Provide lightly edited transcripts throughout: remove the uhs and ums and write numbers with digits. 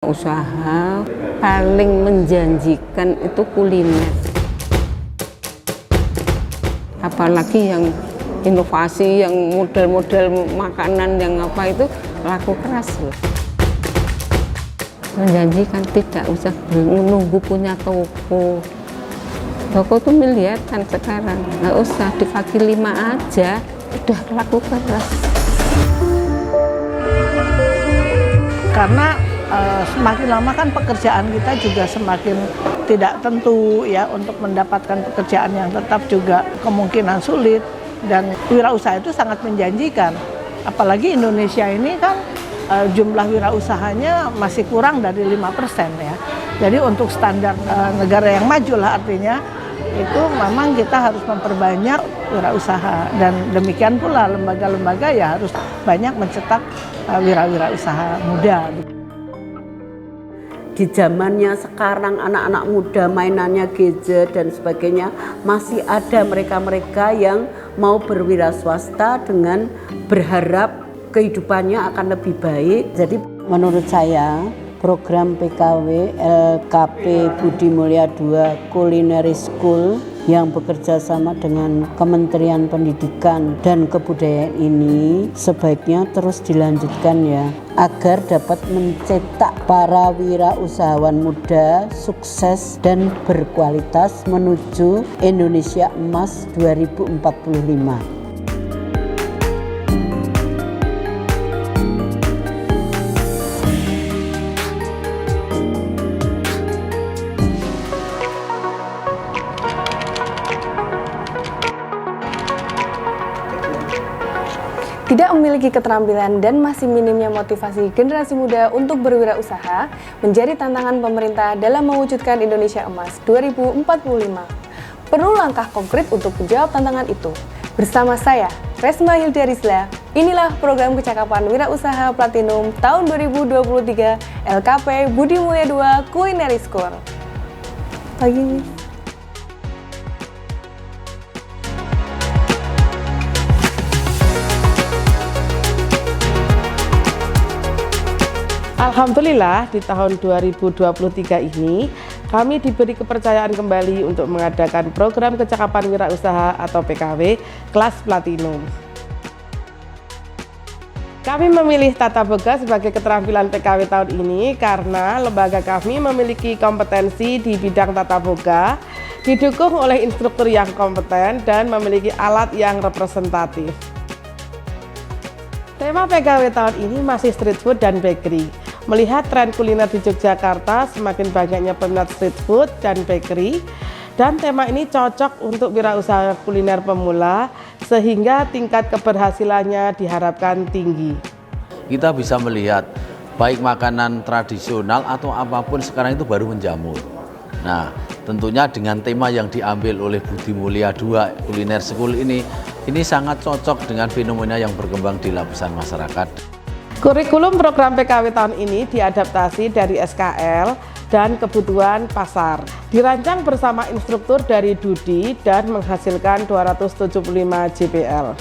Usaha paling menjanjikan itu kuliner, apalagi yang inovasi, yang model-model makanan yang apa itu laku keras loh. Menjanjikan, tidak usah menunggu punya toko tuh miliaran sekarang, nggak usah di kaki 5 aja udah laku keras. Karena semakin lama kan pekerjaan kita juga semakin tidak tentu ya, untuk mendapatkan pekerjaan yang tetap juga kemungkinan sulit, dan wirausaha itu sangat menjanjikan. Apalagi Indonesia ini kan jumlah wirausahanya masih kurang dari 5% ya. Jadi untuk standar negara yang maju lah, artinya itu memang kita harus memperbanyak wirausaha, dan demikian pula lembaga-lembaga ya harus banyak mencetak wirausaha muda. Di zamannya sekarang anak-anak muda mainannya gadget dan sebagainya, masih ada mereka-mereka yang mau berwira swasta dengan berharap kehidupannya akan lebih baik. Jadi menurut saya program PKW LKP Budi Mulya II Culinary School yang bekerja sama dengan Kementerian Pendidikan dan Kebudayaan ini sebaiknya terus dilanjutkan ya, agar dapat mencetak para wirausahawan muda sukses dan berkualitas menuju Indonesia Emas 2045. Tidak memiliki keterampilan dan masih minimnya motivasi generasi muda untuk berwirausaha menjadi tantangan pemerintah dalam mewujudkan Indonesia Emas 2045. Perlu langkah konkret untuk menjawab tantangan itu. Bersama saya, Resma Hildarizla, inilah program kecakapan wirausaha Platinum tahun 2023 LKP Budi Mulya II Culinary School. Pagi ini. Alhamdulillah di tahun 2023 ini kami diberi kepercayaan kembali untuk mengadakan program kecakapan wirausaha atau PKW kelas Platinum. Kami memilih Tata Boga sebagai keterampilan PKW tahun ini karena lembaga kami memiliki kompetensi di bidang Tata Boga, didukung oleh instruktur yang kompeten dan memiliki alat yang representatif. Tema PKW tahun ini masih street food dan bakery. Melihat tren kuliner di Yogyakarta, semakin banyaknya peminat street food dan bakery, dan tema ini cocok untuk wirausaha kuliner pemula sehingga tingkat keberhasilannya diharapkan tinggi. Kita bisa melihat baik makanan tradisional atau apapun sekarang itu baru menjamur. Nah, tentunya dengan tema yang diambil oleh Budi Mulya II Culinary School ini sangat cocok dengan fenomena yang berkembang di lapisan masyarakat. Kurikulum program PKW tahun ini diadaptasi dari SKL dan kebutuhan pasar. Dirancang bersama instruktur dari Dudi dan menghasilkan 275 JPL.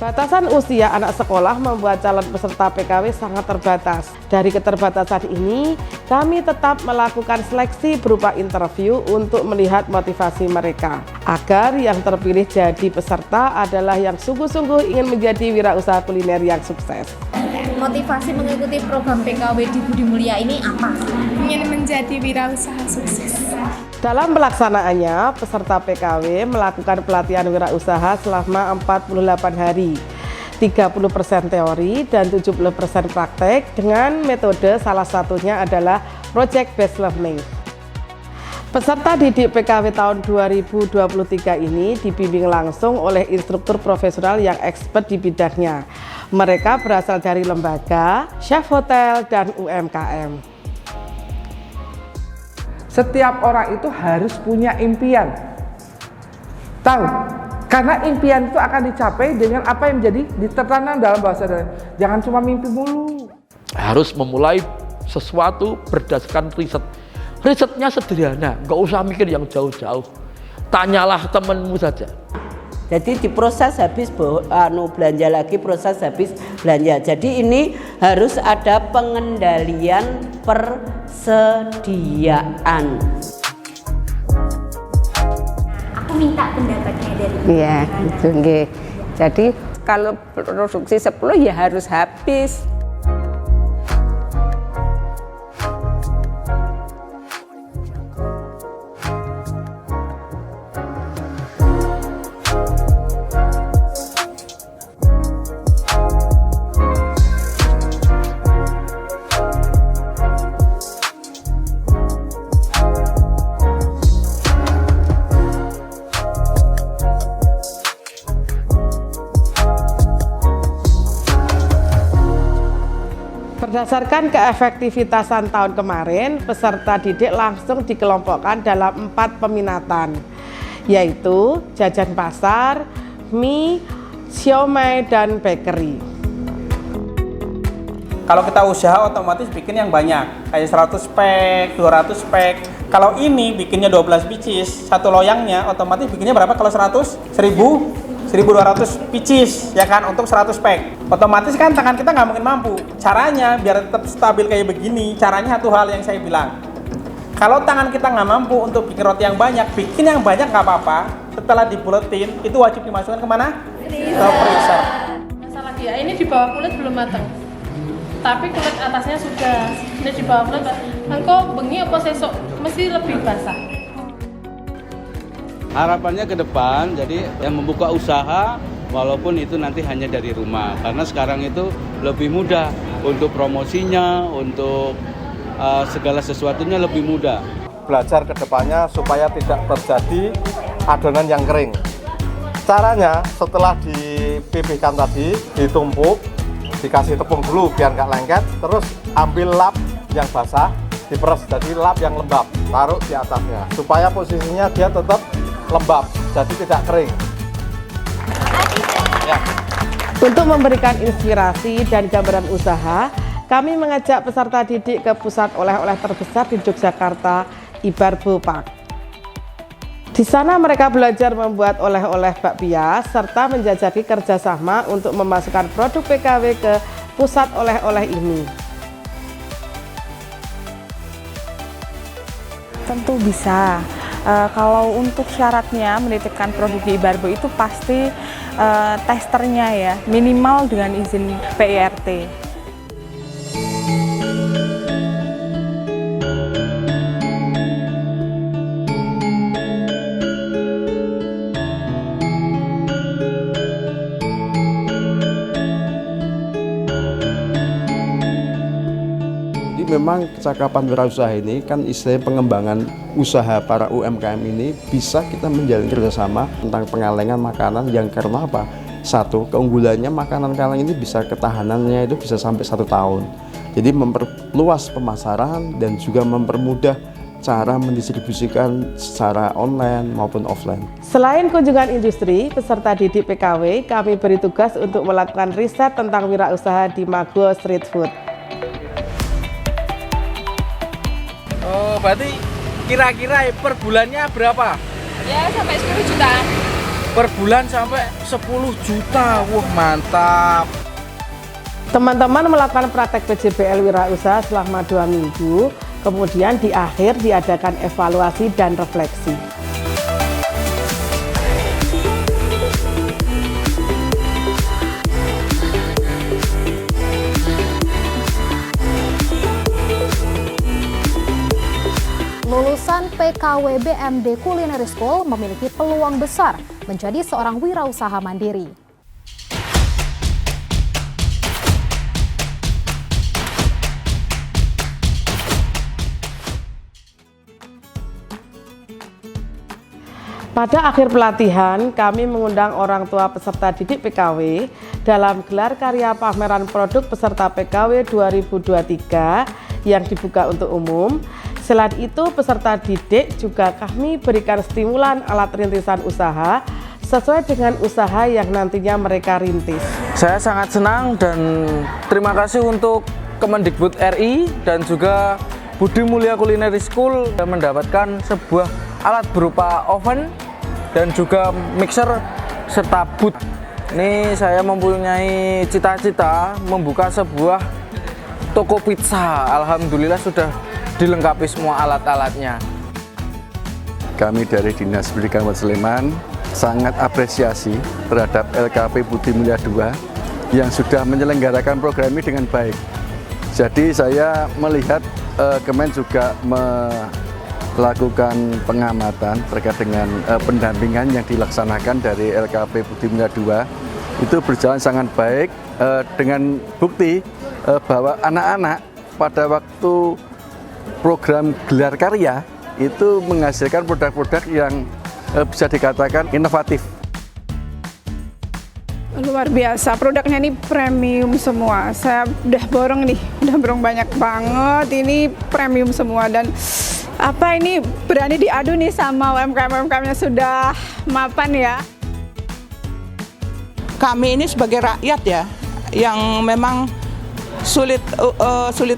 Batasan usia anak sekolah membuat calon peserta PKW sangat terbatas. Dari keterbatasan ini, kami tetap melakukan seleksi berupa interview untuk melihat motivasi mereka, agar yang terpilih jadi peserta adalah yang sungguh-sungguh ingin menjadi wirausaha kuliner yang sukses. Motivasi mengikuti program PKW di Budi Mulya ini apa? Ingin menjadi wirausaha sukses. Dalam pelaksanaannya, peserta PKW melakukan pelatihan wirausaha selama 48 hari, 30% teori dan 70% praktek dengan metode salah satunya adalah project based learning. Peserta didik PKW tahun 2023 ini dibimbing langsung oleh instruktur profesional yang expert di bidangnya. Mereka berasal dari lembaga, chef hotel, dan UMKM. Setiap orang itu harus punya impian. Tahu? Karena impian itu akan dicapai dengan apa yang menjadi ditertanam dalam bahasa Indonesia. Jangan cuma mimpi mulu. Harus memulai sesuatu berdasarkan riset. Risetnya sederhana, nggak usah mikir yang jauh-jauh. Tanyalah temanmu saja. Jadi diproses habis belanja lagi, proses habis belanja. Jadi ini harus ada pengendalian persediaan. Aku minta pendapatnya dari Iya, itu nggih. Jadi kalau produksi 10 ya harus habis. Berdasarkan keefektivitasan tahun kemarin, peserta didik langsung dikelompokkan dalam 4 peminatan, yaitu jajan pasar, mie, siomay, dan bakery. Kalau kita usaha otomatis bikin yang banyak, kayak 100 pack, 200 pack. Kalau ini bikinnya 12 pieces, satu loyangnya otomatis bikinnya berapa kalau 100? 1.200 pieces, ya kan, untuk 100 pack. Otomatis kan tangan kita nggak mungkin mampu. Caranya biar tetap stabil kayak begini, caranya satu hal yang saya bilang. Kalau tangan kita nggak mampu untuk bikin roti yang banyak, bikin yang banyak nggak apa-apa. Setelah dibuletin, itu wajib dimasukkan kemana? Ke freezer. Masalah dia, ini di bawah kulit belum matang. Tapi kulit atasnya sudah. Ini di bawah kulit, engkau bengi apa sesok mesti lebih basah. Harapannya ke depan, jadi yang membuka usaha walaupun itu nanti hanya dari rumah, karena sekarang itu lebih mudah untuk promosinya, untuk segala sesuatunya lebih mudah. Belajar ke depannya supaya tidak terjadi adonan yang kering. Caranya setelah dipipihkan tadi, ditumpuk, dikasih tepung dulu biar nggak lengket, terus ambil lap yang basah, diperes jadi lap yang lembab, taruh di atasnya supaya posisinya dia tetap lembab, jadi tidak kering. Ya. Untuk memberikan inspirasi dan gambaran usaha, kami mengajak peserta didik ke pusat oleh-oleh terbesar di Yogyakarta, Ibarbo Park. Di sana mereka belajar membuat oleh-oleh bakpia serta menjajaki kerjasama untuk memasukkan produk PKW ke pusat oleh-oleh ini. Tentu bisa. Kalau untuk syaratnya menitipkan produk di Ibarbo itu pasti testernya ya, minimal dengan izin PIRT. Memang kecakapan wirausaha ini kan istilahnya pengembangan usaha para UMKM ini bisa kita menjalin kerjasama tentang pengalengan makanan yang karena apa? Satu, keunggulannya makanan kaleng ini bisa ketahanannya itu bisa sampai 1 tahun. Jadi memperluas pemasaran dan juga mempermudah cara mendistribusikan secara online maupun offline. Selain kunjungan industri, peserta didik PKW kami beri tugas untuk melakukan riset tentang wirausaha di Mago Street Food. Oh, berarti kira-kira per bulannya berapa? Ya, sampai 10 juta. Per bulan sampai 10 juta, wah mantap. Teman-teman melakukan praktek PJBL Wirausaha selama 2 minggu, kemudian di akhir diadakan evaluasi dan refleksi. Lulusan PKW BMD Culinary School memiliki peluang besar menjadi seorang wirausaha mandiri. Pada akhir pelatihan, kami mengundang orang tua peserta didik PKW dalam gelar karya pameran produk peserta PKW 2023 yang dibuka untuk umum. Selain itu, peserta didik juga kami berikan stimulan alat rintisan usaha sesuai dengan usaha yang nantinya mereka rintis. Saya sangat senang dan terima kasih untuk Kemendikbud RI dan juga Budi Mulia Culinary School mendapatkan sebuah alat berupa oven dan juga mixer serta booth. Ini saya mempunyai cita-cita membuka sebuah toko pizza. Alhamdulillah sudah dilengkapi semua alat-alatnya. Kami dari Dinas Pendidikan Kabupaten Sleman sangat apresiasi terhadap LKP Budi Mulia II yang sudah menyelenggarakan program ini dengan baik. Jadi saya melihat Kemen juga melakukan pengamatan terkait dengan pendampingan yang dilaksanakan dari LKP Budi Mulia II itu berjalan sangat baik dengan bukti bahwa anak-anak pada waktu program gelar karya itu menghasilkan produk-produk yang bisa dikatakan inovatif. Luar biasa, produknya ini premium semua. Saya udah borong banyak banget. Ini premium semua dan ini berani diadu nih sama UMKM-UMKM-nya sudah mapan ya. Kami ini sebagai rakyat ya, yang memang sulit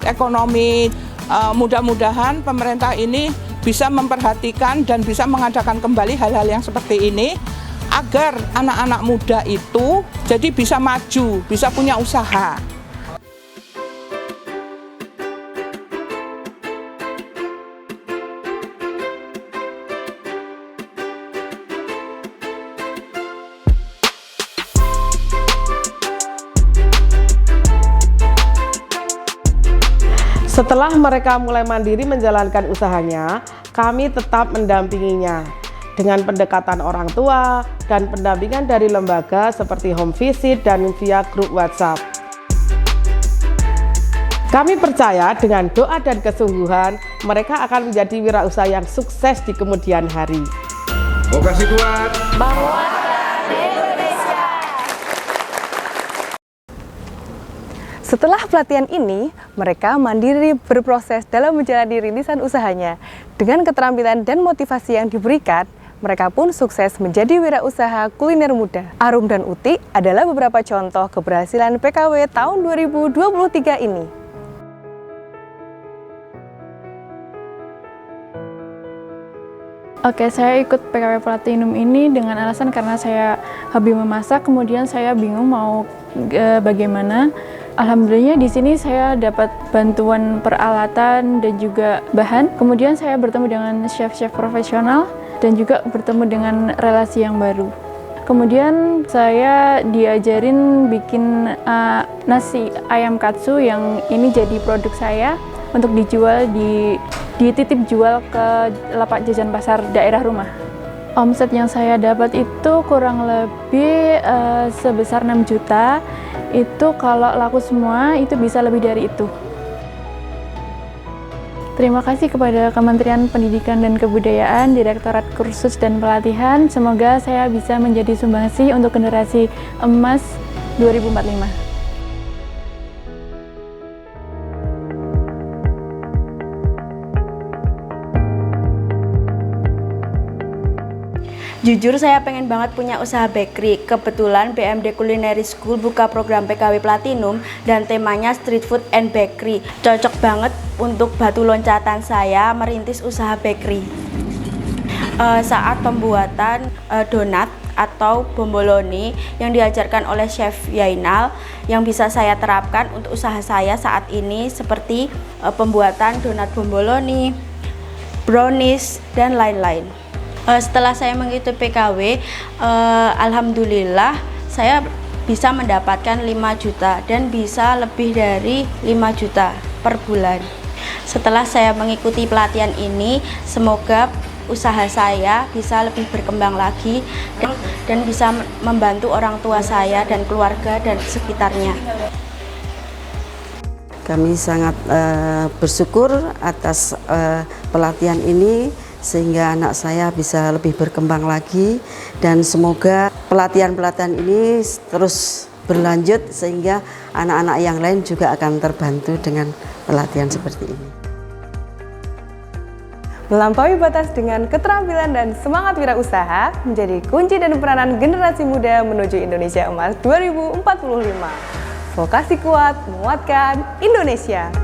ekonomi, mudah-mudahan pemerintah ini bisa memperhatikan dan bisa mengadakan kembali hal-hal yang seperti ini agar anak-anak muda itu jadi bisa maju, bisa punya usaha. Setelah mereka mulai mandiri menjalankan usahanya, kami tetap mendampinginya dengan pendekatan orang tua dan pendampingan dari lembaga seperti home visit dan via grup WhatsApp. Kami percaya dengan doa dan kesungguhan, mereka akan menjadi wirausaha yang sukses di kemudian hari. Vokasi kuat, Setelah pelatihan ini, mereka mandiri berproses dalam menjalani rintisan usahanya. Dengan keterampilan dan motivasi yang diberikan, mereka pun sukses menjadi wirausaha kuliner muda. Arum dan Uti adalah beberapa contoh keberhasilan PKW tahun 2023 ini. Oke, saya ikut PKW Platinum ini dengan alasan karena saya hobi memasak, kemudian saya bingung mau bagaimana. Alhamdulillah di sini saya dapat bantuan peralatan dan juga bahan. Kemudian saya bertemu dengan chef-chef profesional dan juga bertemu dengan relasi yang baru. Kemudian saya diajarin bikin nasi ayam katsu yang ini jadi produk saya untuk dijual dititip jual ke lapak jajan pasar daerah rumah. Omset yang saya dapat itu kurang lebih sebesar 6 juta. Itu kalau laku semua itu bisa lebih dari itu. Terima kasih kepada Kementerian Pendidikan dan Kebudayaan, Direktorat Kursus dan Pelatihan. Semoga saya bisa menjadi sumbangsi untuk generasi emas 2045. Jujur saya pengen banget punya usaha bakery. Kebetulan BMD Culinary School buka program PKW Platinum dan temanya Street Food and Bakery. Cocok banget untuk batu loncatan saya merintis usaha bakery. Saat pembuatan donat atau bomboloni yang diajarkan oleh Chef Yainal yang bisa saya terapkan untuk usaha saya saat ini seperti pembuatan donat bomboloni, brownies, dan lain-lain. Setelah saya mengikuti PKW, alhamdulillah saya bisa mendapatkan 5 juta dan bisa lebih dari 5 juta per bulan. Setelah saya mengikuti pelatihan ini, semoga usaha saya bisa lebih berkembang lagi dan bisa membantu orang tua saya dan keluarga dan sekitarnya. Kami sangat bersyukur atas pelatihan ini, sehingga anak saya bisa lebih berkembang lagi, dan semoga pelatihan-pelatihan ini terus berlanjut sehingga anak-anak yang lain juga akan terbantu dengan pelatihan seperti ini. Melampaui batas dengan keterampilan dan semangat wirausaha menjadi kunci dan peranan generasi muda menuju Indonesia Emas 2045. Vokasi kuat menguatkan Indonesia.